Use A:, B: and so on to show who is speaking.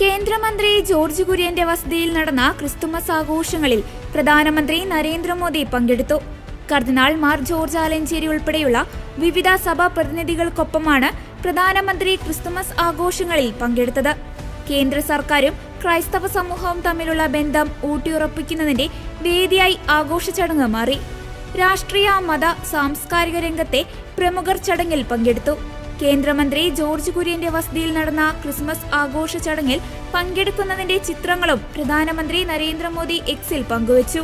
A: കേന്ദ്രമന്ത്രി ജോർജ് കുര്യന്റെ വസതിയിൽ നടന്ന ക്രിസ്തുമസ് ആഘോഷങ്ങളിൽ പ്രധാനമന്ത്രി നരേന്ദ്രമോദി പങ്കെടുത്തു. കർദിനാൾ മാർ ജോർജ് ആലഞ്ചേരി ഉൾപ്പെടെയുള്ള വിവിധ സഭാ പ്രതിനിധികൾക്കൊപ്പമാണ് പ്രധാനമന്ത്രി ക്രിസ്തുമസ് ആഘോഷങ്ങളിൽ പങ്കെടുത്തത്. കേന്ദ്ര സർക്കാരും ക്രൈസ്തവ സമൂഹവും തമ്മിലുള്ള ബന്ധം ഊട്ടിയുറപ്പിക്കുന്നതിന്റെ വേദിയായി ആഘോഷ ചടങ്ങ് മാറി. രാഷ്ട്രീയ, മത, സാംസ്കാരിക രംഗത്തെ പ്രമുഖർ ചടങ്ങിൽ പങ്കെടുത്തു. കേന്ദ്രമന്ത്രി ജോർജ് കുര്യന്റെ വസതിയിൽ നടന്ന ക്രിസ്മസ് ആഘോഷ ചടങ്ങിൽ പങ്കെടുക്കുന്നതിന്റെ ചിത്രങ്ങളും പ്രധാനമന്ത്രി നരേന്ദ്രമോദി എക്സിൽ പങ്കുവച്ചു.